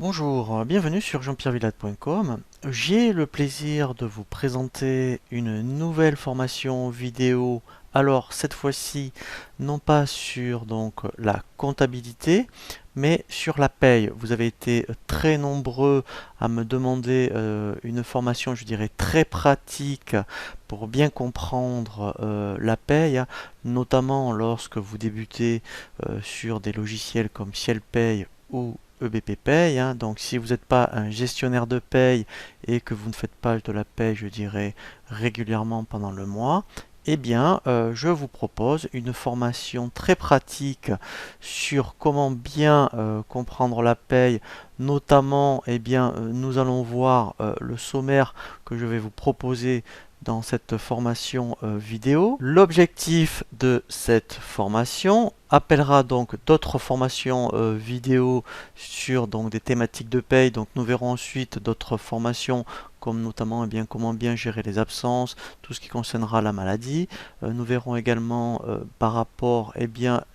Bonjour, bienvenue sur jean-pierrevillade.com. J'ai le plaisir de vous présenter une nouvelle formation vidéo. Alors cette fois-ci, non pas sur la comptabilité, mais sur la paye. Vous avez été très nombreux à me demander une formation, je dirais, très pratique pour bien comprendre la paye, hein, notamment lorsque vous débutez sur des logiciels comme Ciel-Paye ou EBP Paye, hein. Donc si vous n'êtes pas un gestionnaire de paye et que vous ne faites pas de la paye, je dirais, régulièrement pendant le mois, eh bien, je vous propose une formation très pratique sur comment bien comprendre la paye. Notamment, eh bien, nous allons voir le sommaire que je vais vous proposer dans cette formation vidéo. L'objectif de cette formation appellera donc d'autres formations vidéo sur des thématiques de paye. Donc nous verrons ensuite d'autres formations comme notamment comment bien gérer les absences, tout ce qui concernera la maladie. Nous verrons également par rapport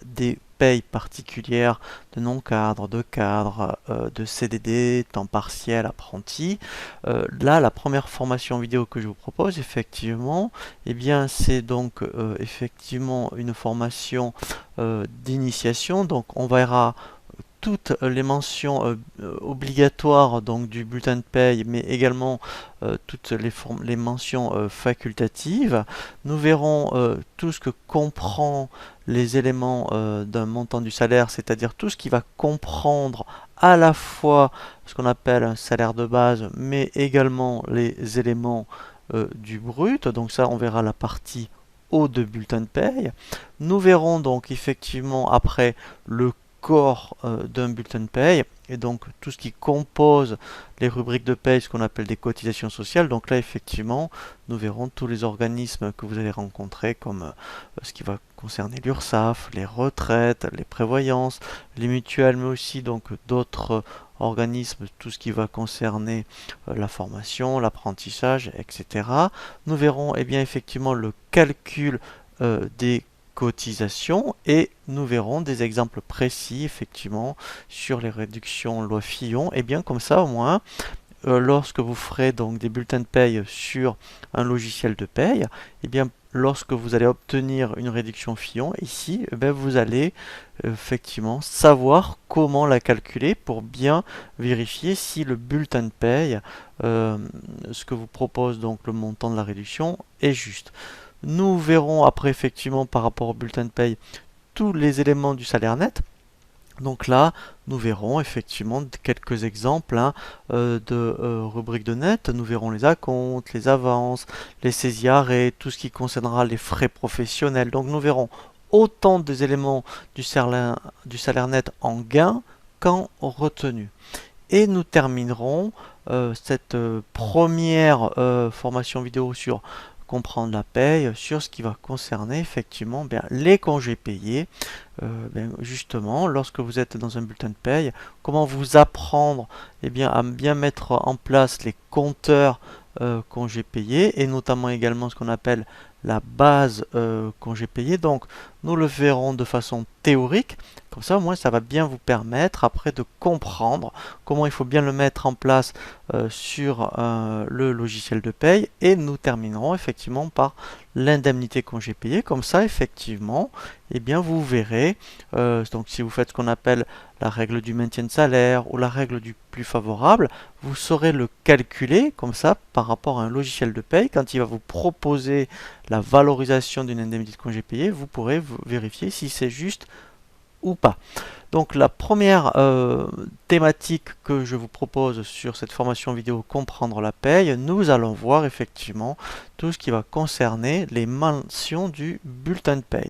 des payes particulières de non-cadre, de cadre, de CDD, temps partiel, apprenti. Là, la première formation vidéo que je vous propose, effectivement, c'est effectivement une formation d'initiation. Donc, on verra toutes les mentions obligatoires du bulletin de paye, mais également toutes les mentions facultatives. Nous verrons tout ce que comprend les éléments d'un montant du salaire, c'est-à-dire tout ce qui va comprendre à la fois ce qu'on appelle un salaire de base, mais également les éléments du brut. Donc ça, on verra la partie haut de bulletin de paye. Nous verrons donc effectivement après le corps d'un bulletin de paye et donc tout ce qui compose les rubriques de paye, ce qu'on appelle des cotisations sociales. Donc là effectivement nous verrons tous les organismes que vous allez rencontrer comme ce qui va concerner l'URSSAF, les retraites, les prévoyances, les mutuelles, mais aussi donc d'autres organismes, tout ce qui va concerner la formation, l'apprentissage, etc. Nous verrons effectivement le calcul des cotisations et nous verrons des exemples précis effectivement sur les réductions loi Fillon. Et bien comme ça au moins lorsque vous ferez donc des bulletins de paye sur un logiciel de paye, et bien lorsque vous allez obtenir une réduction Fillon ici, vous allez effectivement savoir comment la calculer pour bien vérifier si le bulletin de paye, ce que vous propose donc le montant de la réduction, est juste. Nous verrons après effectivement par rapport au bulletin de paye tous les éléments du salaire net. Donc là, nous verrons effectivement quelques exemples de rubriques de net. Nous verrons les acomptes, les avances, les saisies arrêts, tout ce qui concernera les frais professionnels. Donc nous verrons autant des éléments du salaire net en gain qu'en retenu. Et nous terminerons cette première formation vidéo sur comprendre la paye sur ce qui va concerner effectivement les congés payés. Justement, lorsque vous êtes dans un bulletin de paye, comment vous apprendre à bien mettre en place les compteurs congés payés et notamment également ce qu'on appelle la base congés payés. Donc nous le verrons de façon théorique, comme ça au moins ça va bien vous permettre après de comprendre comment il faut bien le mettre en place sur le logiciel de paye et nous terminerons effectivement par l'indemnité congé payé. Comme ça effectivement vous verrez donc si vous faites ce qu'on appelle la règle du maintien de salaire ou la règle du plus favorable, vous saurez le calculer comme ça par rapport à un logiciel de paye. Quand il va vous proposer la valorisation d'une indemnité de congé payé, vous pourrez vérifier si c'est juste ou pas. Donc la première thématique que je vous propose sur cette formation vidéo comprendre la paye, nous allons voir effectivement tout ce qui va concerner les mentions du bulletin de paye.